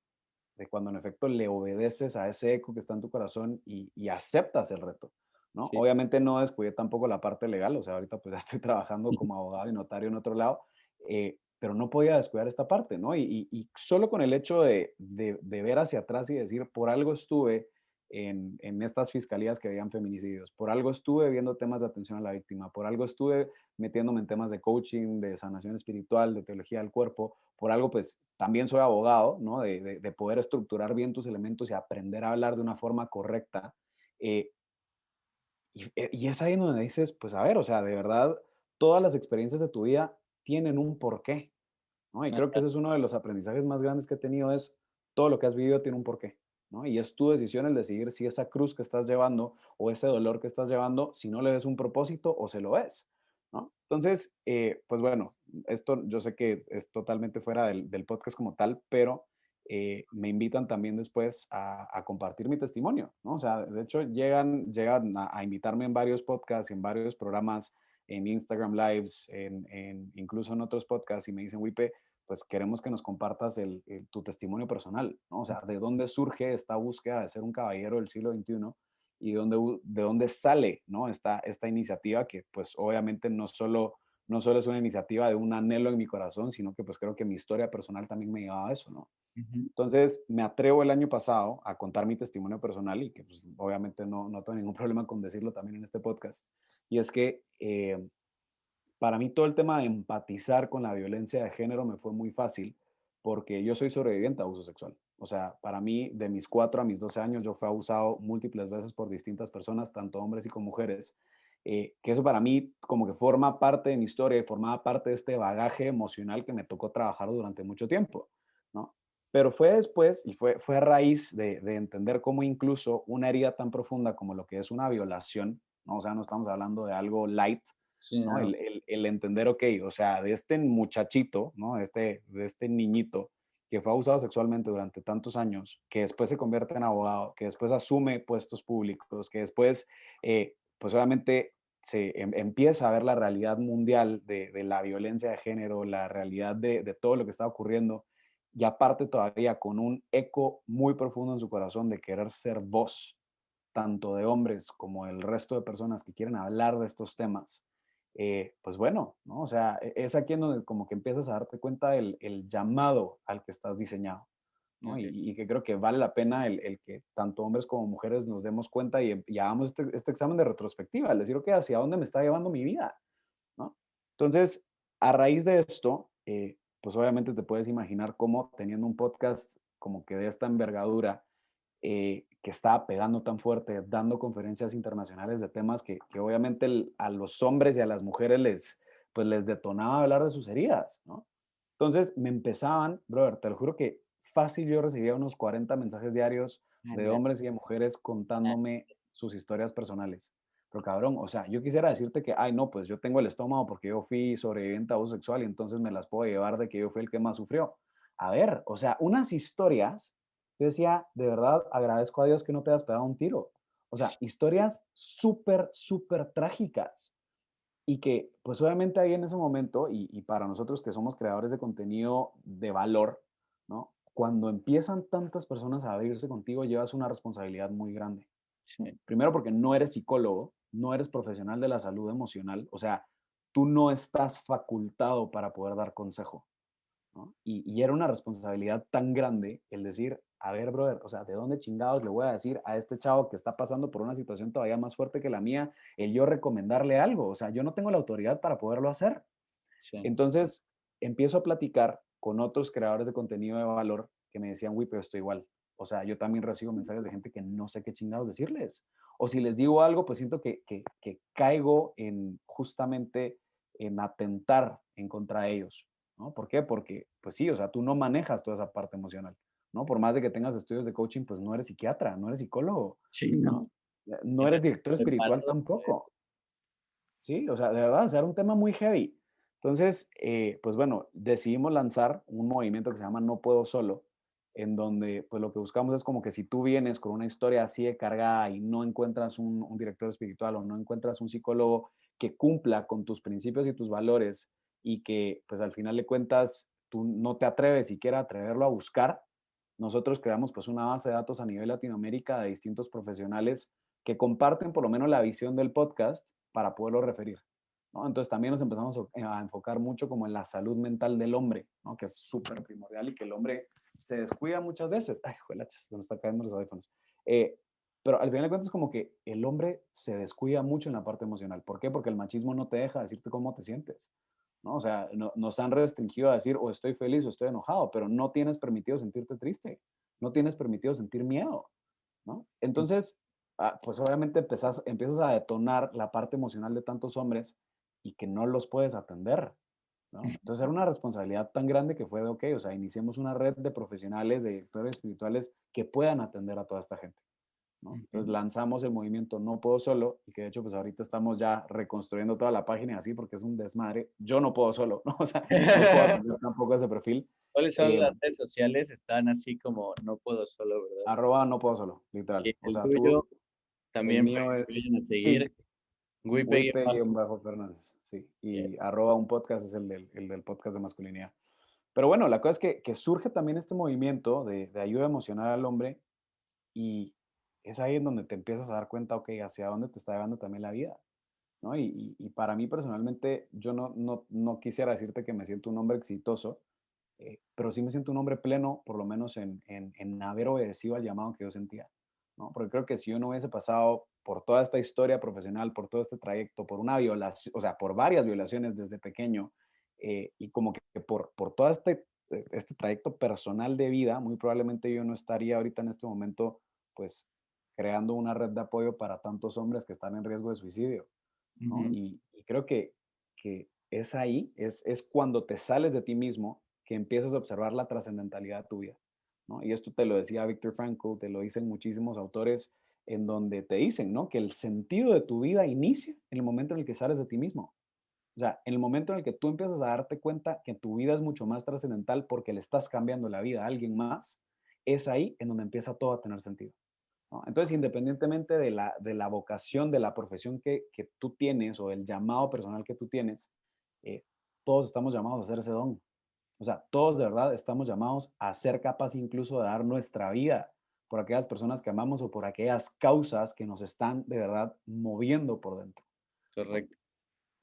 en efecto le obedeces a ese eco que está en tu corazón y aceptas el reto, ¿no? Sí. Obviamente no descuidé tampoco la parte legal, o sea, ahorita pues ya estoy trabajando como abogado y notario en otro lado, pero no podía descuidar esta parte, ¿no? Y solo con el hecho de ver hacia atrás y decir, por algo estuve en estas fiscalías que veían feminicidios, por algo estuve viendo temas de atención a la víctima, por algo estuve metiéndome en temas de coaching, de sanación espiritual, de teología del cuerpo, por algo pues también soy abogado, ¿no? De poder estructurar bien tus elementos y aprender a hablar de una forma correcta. eh, y es ahí en donde dices, pues a ver, o sea, de verdad, todas las experiencias de tu vida tienen un porqué, ¿no? Y creo que ese es uno de los aprendizajes más grandes que he tenido, es todo lo que has vivido tiene un porqué, ¿no? Y es tu decisión el decidir si esa cruz que estás llevando o ese dolor que estás llevando, si no le ves un propósito o se lo ves, ¿no? Entonces, pues bueno, esto yo sé que es totalmente fuera del podcast como tal, pero me invitan también después a compartir mi testimonio, ¿no? O sea, de hecho llegan a invitarme en varios podcasts, en varios programas, en Instagram Lives, incluso en otros podcasts y me dicen, Wipe, pues queremos que nos compartas tu testimonio personal, ¿no? O sea, de dónde surge esta búsqueda de ser un caballero del siglo XXI y de dónde sale, ¿no? Esta iniciativa que pues obviamente no solo es una iniciativa de un anhelo en mi corazón, sino que pues creo que mi historia personal también me llevaba a eso, ¿no? Ujú. Entonces, me atrevo el año pasado a contar mi testimonio personal y que pues, obviamente no tengo ningún problema con decirlo también en este podcast. Y es que para mí todo el tema de empatizar con la violencia de género me fue muy fácil porque yo soy sobreviviente a abuso sexual. O sea, para mí, de mis 4 a mis 12 años, yo fui abusado múltiples veces por distintas personas, tanto hombres y como mujeres. Que eso para mí como que forma parte de mi historia y formaba parte de este bagaje emocional que me tocó trabajar durante mucho tiempo, ¿no? Pero fue después y fue a raíz de entender cómo incluso una herida tan profunda como lo que es una violación, ¿no? O sea, no estamos hablando de algo light, Sí, ¿no? no. El entender, ok, o sea, de este muchachito, ¿no? De este niñito que fue abusado sexualmente durante tantos años, que después se convierte en abogado, que después asume puestos públicos, que después, pues obviamente empieza a ver la realidad mundial de la violencia de género, la realidad de todo lo que está ocurriendo, y aparte todavía con un eco muy profundo en su corazón de querer ser voz, tanto de hombres como el resto de personas que quieren hablar de estos temas, pues bueno, ¿no? O sea, es aquí en donde como que empiezas a darte cuenta el llamado al que estás diseñado, ¿no? Ok. Y que creo que vale la pena el que tanto hombres como mujeres nos demos cuenta y hagamos este examen de retrospectiva, el decir, ok, ¿hacia dónde me está llevando mi vida? ¿No? Entonces, a raíz de esto, pues obviamente te puedes imaginar cómo teniendo un podcast como que de esta envergadura, que estaba pegando tan fuerte, dando conferencias internacionales de temas que obviamente a los hombres y a las mujeres pues les detonaba hablar de sus heridas, ¿no? Entonces me empezaban, brother, te lo juro que fácil yo recibía unos 40 mensajes diarios de Ala. hombres y de mujeres contándome sus historias personales. Pero cabrón, o sea, yo quisiera decirte que, ay, no, pues yo tengo el estómago porque yo fui sobreviviente a abuso sexual y entonces me las puedo llevar de que yo fui el que más sufrió. A ver, o sea, unas historias, yo decía, de verdad, agradezco a Dios que no te hayas pegado un tiro. O sea, historias súper, súper trágicas. Y que, pues obviamente ahí en ese momento, y para nosotros que somos creadores de contenido de valor, ¿no? Cuando empiezan tantas personas a abrirse contigo, llevas una responsabilidad muy grande. Sí, Primero porque no eres psicólogo, no eres profesional de la salud emocional, o sea, tú no estás facultado para poder dar consejo, ¿no? Y era una responsabilidad tan grande el decir, a ver, brother, o sea, ¿de dónde chingados le voy a decir a este chavo que está pasando por una situación todavía más fuerte que la mía, el yo recomendarle algo? O sea, yo no tengo la autoridad para poderlo hacer. sí, Entonces, empiezo a platicar con otros creadores de contenido de valor que me decían, güey, pero estoy igual. O sea, yo también recibo mensajes de gente que no sé qué chingados decirles. O si les digo algo, pues siento que caigo en justamente en atentar en contra de ellos, ¿no? ¿Por qué? Porque, pues sí, o sea, tú no manejas toda esa parte emocional, ¿no? Por más de que tengas estudios de coaching, pues no eres psiquiatra, no eres psicólogo, sí, no. ¿no? No Y eres director de espiritual paso, tampoco. Sí, o sea, de verdad, o sea, era un tema muy heavy. Entonces, pues bueno, decidimos lanzar un movimiento que se llama No Puedo Solo, en donde pues lo que buscamos es como que si tú vienes con una historia así de cargada y no encuentras un director espiritual o no encuentras un psicólogo que cumpla con tus principios y tus valores y que pues al final de cuentas tú no te atreves siquiera a atreverlo a buscar, nosotros creamos pues una base de datos a nivel Latinoamérica de distintos profesionales que comparten por lo menos la visión del podcast para poderlo referir, ¿no? Entonces también nos empezamos a enfocar mucho como en la salud mental del hombre, ¿no? Que es súper primordial y que el hombre se descuida muchas veces. Ay, juelachas, se me está cayendo los audífonos. Eh, pero al final de cuentas como que el hombre se descuida mucho en la parte emocional. ¿Por qué? Porque el machismo no te deja decirte cómo te sientes, ¿no? O sea, nos han restringido a decir o estoy feliz o estoy enojado, pero no tienes permitido sentirte triste, no tienes permitido sentir miedo, ¿no? Entonces, pues obviamente empiezas a detonar la parte emocional de tantos hombres y que no los puedes atender, ¿no? Entonces era una responsabilidad tan grande que fue de, ok, o sea, iniciemos una red de profesionales, de directores espirituales que puedan atender a toda esta gente, ¿no? Entonces ujú. lanzamos el movimiento No Puedo Solo y que de hecho pues ahorita estamos ya reconstruyendo toda la página y así porque es un desmadre. Yo no puedo solo, ¿no? O sea, no puedo atender tampoco ese perfil. ¿Cuáles son Eh, las redes sociales? Están así como no puedo solo, ¿verdad? arroba No Puedo Solo, Y literal. O el sea, tú, tuyo el también para mío que es, vayan a sí, seguir. Wipe Wipe-Fernández, sí. Yes. Y arroba un podcast es el del podcast de masculinidad. Pero bueno, la cosa es que surge también este movimiento de ayuda emocional al hombre y es ahí en donde te empiezas a dar cuenta, ok, hacia dónde te está llevando también la vida, ¿no? Y para mí personalmente, yo no quisiera decirte que me siento un hombre exitoso, pero sí me siento un hombre pleno, por lo menos en haber obedecido al llamado que yo sentía, ¿no? Porque creo que si yo no hubiese pasado por toda esta historia profesional, por todo este trayecto, por una violación, o sea, por varias violaciones desde pequeño, y como que por todo este trayecto personal de vida, muy probablemente yo no estaría ahorita en este momento, pues, creando una red de apoyo para tantos hombres que están en riesgo de suicidio, ¿no? Ujú. Y creo que es ahí, es cuando te sales de ti mismo que empiezas a observar la trascendentalidad de tu vida, ¿no? Y esto te lo decía Viktor Frankl, te lo dicen muchísimos autores en donde te dicen, ¿no? Que el sentido de tu vida inicia en el momento en el que sales de ti mismo. O sea, en el momento en el que tú empiezas a darte cuenta que tu vida es mucho más trascendental porque le estás cambiando la vida a alguien más, es ahí en donde empieza todo a tener sentido, ¿no? Entonces, independientemente de la vocación, de la profesión que tú tienes o el llamado personal que tú tienes, eh, todos estamos llamados a hacer ese don. O sea, todos de verdad estamos llamados a ser capaces incluso de dar nuestra vida por aquellas personas que amamos o por aquellas causas que nos están de verdad moviendo por dentro, ¿no? Correcto.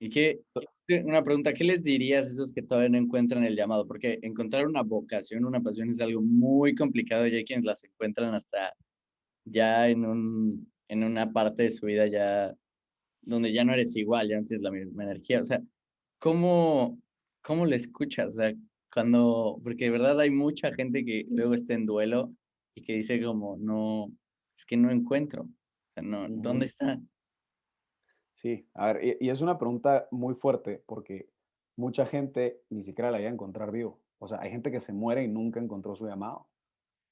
¿Y una pregunta, qué les dirías a esos que todavía no encuentran el llamado? Porque encontrar una vocación, una pasión es algo muy complicado y hay quienes las encuentran hasta ya en una parte de su vida ya donde ya no eres igual, ya no tienes la misma energía. O sea, ¿cómo, cómo le escuchas? O sea, cuando, porque de verdad hay mucha gente que luego está en duelo y que dice como, no, es que no encuentro. O sea, no, Ujú. ¿dónde está? Sí, a ver, y es una pregunta muy fuerte porque mucha gente ni siquiera la llega a encontrar vivo. O sea, hay gente que se muere y nunca encontró su llamado,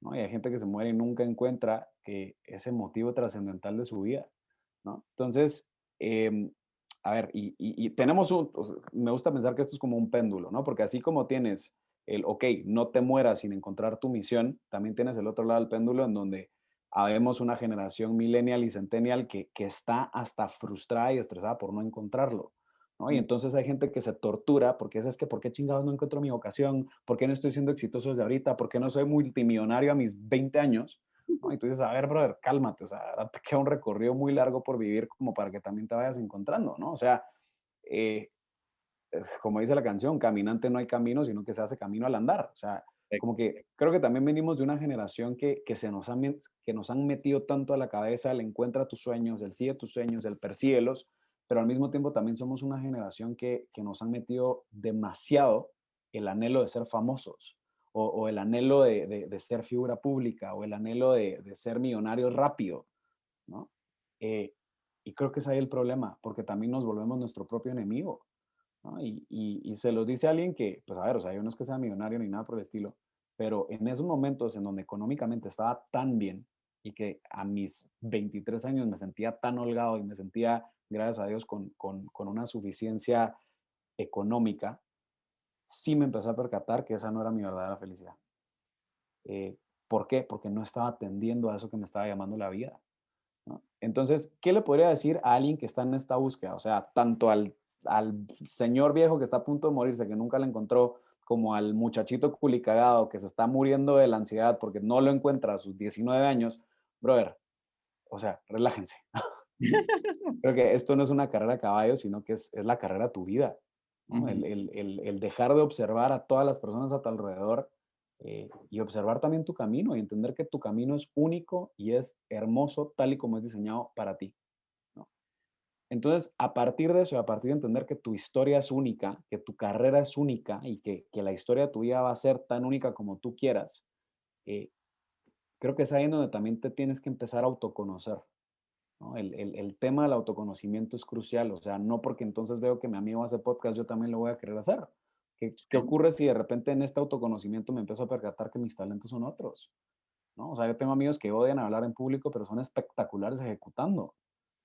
¿no? Y hay gente que se muere y nunca encuentra ese motivo trascendental de su vida, ¿no? Entonces, em, a ver, y tenemos o sea, me gusta pensar que esto es como un péndulo, ¿no? Porque así como tienes ok, no te mueras sin encontrar tu misión, también tienes el otro lado del péndulo en donde habemos una generación millennial y centennial que está hasta frustrada y estresada por no encontrarlo, ¿no? Y Mm, entonces hay gente que se tortura porque es que, ¿por qué chingados no encuentro mi vocación? ¿Por qué no estoy siendo exitoso desde ahorita? ¿Por qué no soy multimillonario a mis 20 años? ¿no? Y tú dices, a ver, brother, cálmate, o sea, ahora te queda un recorrido muy largo por vivir como para que también te vayas encontrando, ¿no? O sea, eh, como dice la canción, caminante no hay camino, sino que se hace camino al andar. O sea, como que creo que también venimos de una generación que nos han metido tanto a la cabeza el encuentra tus sueños, el sigue tus sueños, el persíguelos, pero al mismo tiempo también somos una generación que nos han metido demasiado el anhelo de ser famosos o el anhelo de ser figura pública o el anhelo de ser millonario rápido, ¿no? Eh, y creo que es ahí el problema, porque también nos volvemos nuestro propio enemigo, ¿no? Y se los dice alguien que, pues a ver, o sea, yo no es que sea millonario ni nada por el estilo, pero en esos momentos en donde económicamente estaba tan bien y que a mis 23 años me sentía tan holgado y me sentía, gracias a Dios, con una suficiencia económica, sí me empecé a percatar que esa no era mi verdadera felicidad. Eh, ¿Por qué? Porque no estaba atendiendo a eso que me estaba llamando la vida, ¿no? Entonces, ¿qué le podría decir a alguien que está en esta búsqueda? O sea, tanto al señor viejo que está a punto de morirse, que nunca la encontró, como al muchachito culicagado que se está muriendo de la ansiedad porque no lo encuentra a sus 19 años, brother, o sea, relájense. Creo que esto no es una carrera a caballo, sino que es la carrera a tu vida, ¿no? Ujú. El dejar de observar a todas las personas a tu alrededor y observar también tu camino y entender que tu camino es único y es hermoso tal y como es diseñado para ti, ¿no? Entonces, a partir de eso, a partir de entender que tu historia es única, que tu carrera es única y que la historia de tu vida va a ser tan única como tú quieras, eh, creo que es ahí en donde también te tienes que empezar a autoconocer, ¿no? El tema del autoconocimiento es crucial, o sea, no porque entonces veo que mi amigo hace podcast, yo también lo voy a querer hacer. ¿Qué Sí. ocurre si de repente en este autoconocimiento me empiezo a percatar que mis talentos son otros? ¿No? O sea, yo tengo amigos que odian hablar en público, pero son espectaculares ejecutando,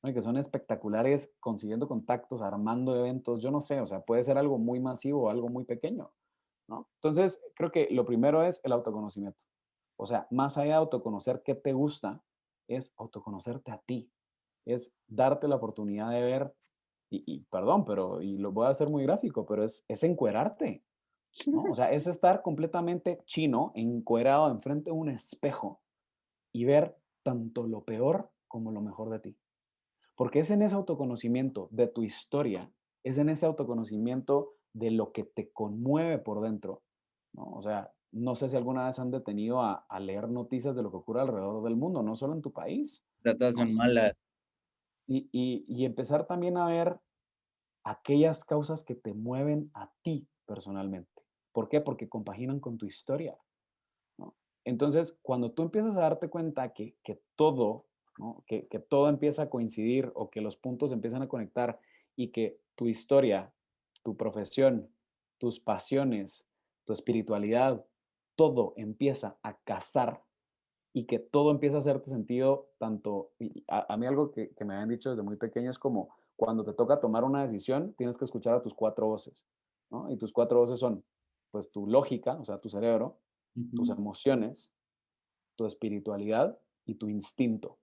¿no? Y que son espectaculares consiguiendo contactos, armando eventos, yo no sé, o sea, puede ser algo muy masivo o algo muy pequeño, ¿no? Entonces, creo que lo primero es el autoconocimiento. O sea, más allá de autoconocer qué te gusta, es autoconocerte a ti, es darte la oportunidad de ver, y perdón, pero, y lo voy a hacer muy gráfico, pero es encuerarte, ¿no? O sea, es estar completamente chino, encuerado enfrente de un espejo y ver tanto lo peor como lo mejor de ti. Porque es en ese autoconocimiento de tu historia, es en ese autoconocimiento de lo que te conmueve por dentro, ¿no? O sea, no sé si alguna vez han detenido a leer noticias de lo que ocurre alrededor del mundo, no solo en tu país, Todas ¿no? son malas. Y empezar también a ver aquellas causas que te mueven a ti personalmente. ¿Por qué? Porque compaginan con tu historia, ¿no? Entonces, cuando tú empiezas a darte cuenta que todo, ¿no? Que todo empieza a coincidir o que los puntos empiezan a conectar y que tu historia, tu profesión, tus pasiones, tu espiritualidad, todo empieza a casar y que todo empieza a hacerte sentido, tanto, y a mí algo que me habían dicho desde muy pequeño es como cuando te toca tomar una decisión, tienes que escuchar a tus cuatro voces, ¿no? Y tus cuatro voces son, pues, tu lógica, o sea, tu cerebro, tus Ujú. emociones, tu espiritualidad y tu instinto.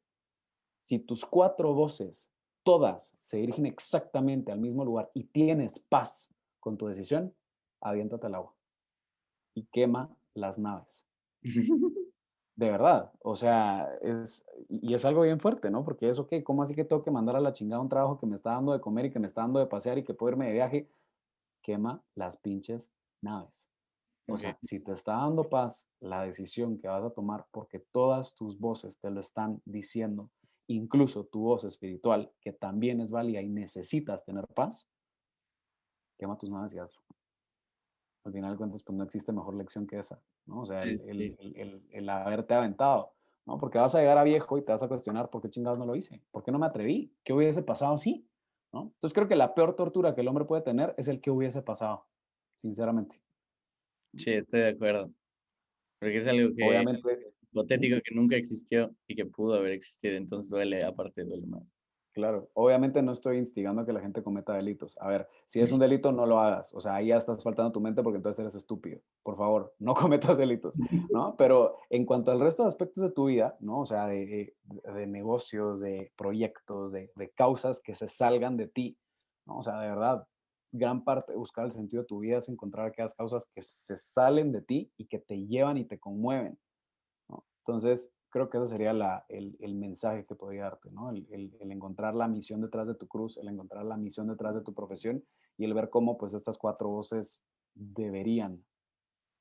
Si tus cuatro voces, todas se dirigen exactamente al mismo lugar y tienes paz con tu decisión, aviéntate al agua y quema las naves. De verdad, o sea, y es algo bien fuerte, ¿no? Porque es, ok, ¿cómo así que tengo que mandar a la chingada un trabajo que me está dando de comer y que me está dando de pasear y que puedo irme de viaje? Quema las pinches naves. O Ok. sea, si te está dando paz la decisión que vas a tomar porque todas tus voces te lo están diciendo, incluso tu voz espiritual, que también es válida y necesitas tener paz, quema tus naves y hazlo. Al final de cuentas, pues no existe mejor lección que esa, ¿no? O sea, Sí, sí. el haberte aventado, ¿no? Porque vas a llegar a viejo y te vas a cuestionar por qué chingados no lo hice, por qué no me atreví, qué hubiese pasado así, ¿no? Entonces creo que la peor tortura que el hombre puede tener es el que hubiese pasado, sinceramente. Sí, estoy de acuerdo. Porque es algo que Obviamente, ¿mm? hipotético que nunca existió y que pudo haber existido, entonces duele, aparte duele más. Claro, obviamente no estoy instigando a que la gente cometa delitos. A ver, si es un delito, no lo hagas. O sea, ahí ya estás faltando tu mente porque entonces eres estúpido. Por favor, no cometas delitos, ¿no? Pero en cuanto al resto de aspectos de tu vida, ¿no? O sea, de negocios, de proyectos, de causas que se salgan de ti, ¿no? O sea, de verdad, gran parte de buscar el sentido de tu vida es encontrar aquellas causas que se salen de ti y que te llevan y te conmueven, ¿no? Entonces, creo que ese sería el mensaje que podría darte, ¿no? El encontrar la misión detrás de tu cruz, el encontrar la misión detrás de tu profesión y el ver cómo pues estas cuatro voces deberían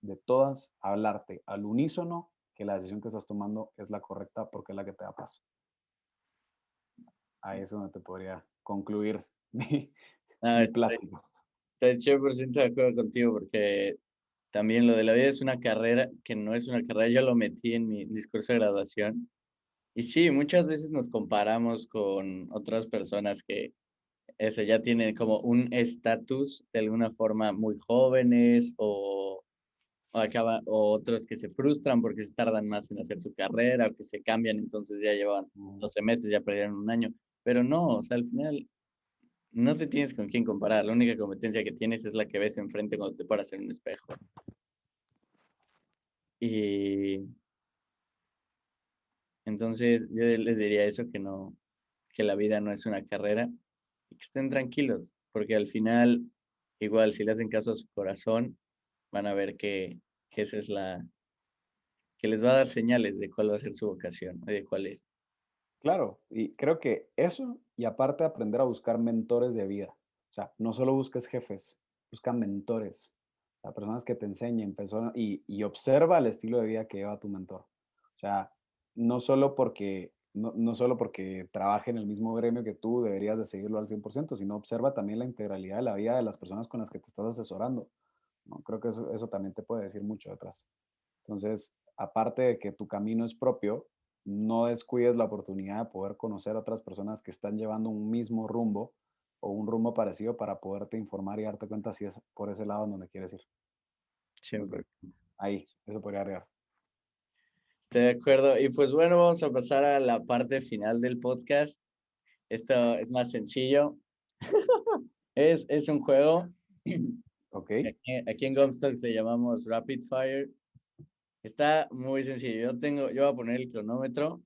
de todas hablarte al unísono que la decisión que estás tomando es la correcta porque es la que te da paz. Ahí es donde te podría concluir No, mi plática. estoy 100% de acuerdo contigo porque también lo de la vida es una carrera que no es una carrera. Yo lo metí en mi discurso de graduación. Y sí, muchas veces nos comparamos con otras personas que eso ya tienen como un estatus de alguna forma muy jóvenes o otros que se frustran porque se tardan más en hacer su carrera o que se cambian, entonces ya llevan Mm, 12 meses, ya perdieron un año. Pero no, o sea, al final no te tienes con quién comparar. La única competencia que tienes es la que ves enfrente cuando te paras en un espejo. Y entonces yo les diría eso, que no, que la vida no es una carrera y que estén tranquilos, porque al final, igual, si le hacen caso a su corazón, van a ver que esa es que les va a dar señales de cuál va a ser su vocación, y de cuál es. claro, y creo que eso, y aparte aprender a buscar mentores de vida. O sea, no solo busques jefes, busca mentores, o sea, personas que te enseñen, personas, y observa el estilo de vida que lleva tu mentor. O sea, no solo porque trabaje en el mismo gremio que tú, deberías de seguirlo al 100%, sino observa también la integralidad de la vida de las personas con las que te estás asesorando, ¿no? Creo que eso también te puede decir mucho detrás. Entonces, aparte de que tu camino es propio, no descuides la oportunidad de poder conocer a otras personas que están llevando un mismo rumbo o un rumbo parecido para poderte informar y darte cuenta si es por ese lado en donde quieres ir. Creo Siempre. que ahí, eso podría agregar. Estoy de acuerdo. Y pues bueno, vamos a pasar a la parte final del podcast. Esto es más sencillo. Es un juego. Ok, Aquí en Gomstock le llamamos Rapid Fire. Está muy sencillo. Yo voy a poner el cronómetro.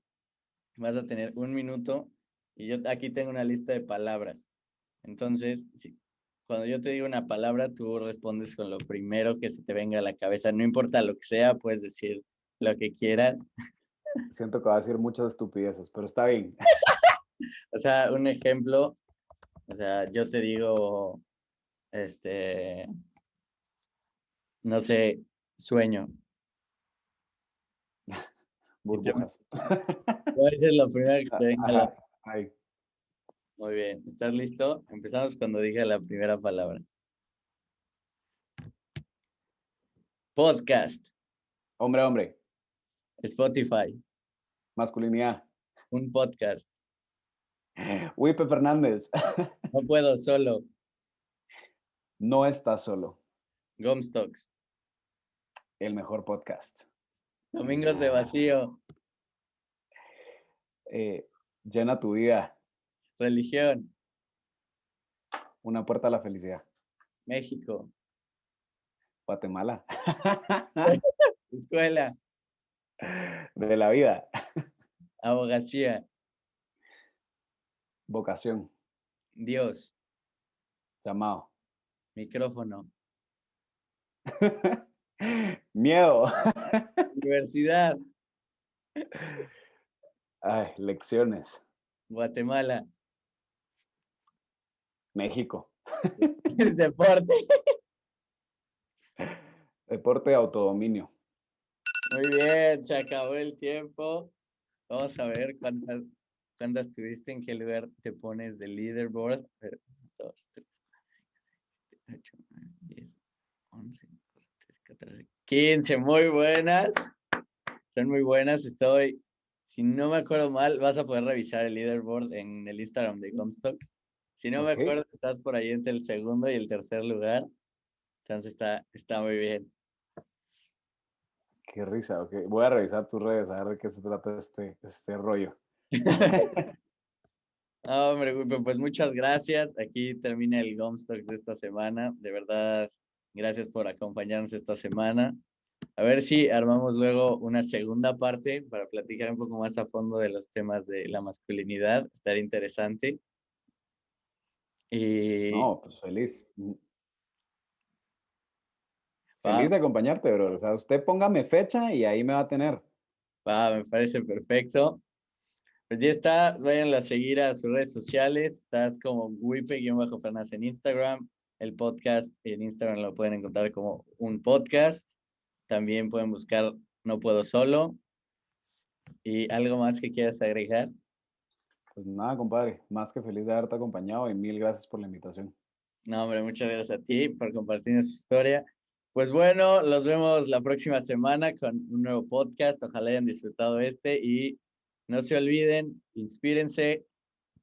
Vas a tener 1 minuto y yo aquí tengo una lista de palabras. Entonces, cuando yo te digo una palabra, tú respondes con lo primero que se te venga a la cabeza. No importa lo que sea, puedes decir lo que quieras. siento que va a decir muchas estupideces, pero está bien. O sea, un ejemplo, o sea, yo te digo, este, no sé, sueño. Y Burbujas. tú dices lo primero que te venga a la... Ajá, ahí. Muy bien, ¿estás listo? Empezamos cuando diga la primera palabra. Podcast, Hombre, hombre, Spotify, masculinidad. un podcast. Wipe Fernández. No puedo solo. No estás solo. Gomstocks. El mejor podcast. Domingos de vacío. Eh, llena tu vida. Religión. Una puerta a la felicidad. México. Guatemala. Escuela. De la vida. Abogacía. Vocación. Dios. Llamado. Micrófono. Miedo. Universidad. Ay, lecciones. Guatemala. México. Deporte. Deporte de autodominio. Muy bien, se acabó el tiempo. Vamos a ver cuántas tuviste, en qué lugar te pones del leaderboard. 2, 3, 8, 9, 10, 11, 12, 13, 14, 15. Muy buenas. Son muy buenas. Si no me acuerdo mal, vas a poder revisar el leaderboard en el Instagram de Comstocks. Si no me Ok. acuerdo, estás por ahí entre el segundo y el tercer lugar. Entonces está muy bien. Qué risa. Ok. Voy a revisar tus redes a ver de qué se trata este rollo. No, hombre, Wipe, pues muchas gracias. Aquí termina el Comstocks de esta semana. De verdad, gracias por acompañarnos esta semana. A ver si armamos luego una segunda parte para platicar un poco más a fondo de los temas de la masculinidad. Estaría interesante. Y No, pues feliz. va, Feliz de acompañarte, bro. O sea, usted póngame fecha y ahí me va a tener. Me parece perfecto. Pues ya está, vayan a seguir a sus redes sociales. Estás como Wipe-Fernández en Instagram. El podcast en Instagram lo pueden encontrar como un podcast. También pueden buscar No Puedo Solo. ¿Y algo más que quieras agregar? Pues nada, compadre, más que feliz de haberte acompañado y mil gracias por la invitación. No, hombre, muchas gracias a ti por compartir su historia. Pues bueno, los vemos la próxima semana con un nuevo podcast. Ojalá hayan disfrutado y no se olviden, inspírense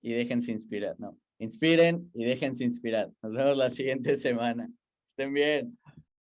y déjense inspirar. No, inspiren y déjense inspirar. Nos vemos la siguiente semana. Estén bien.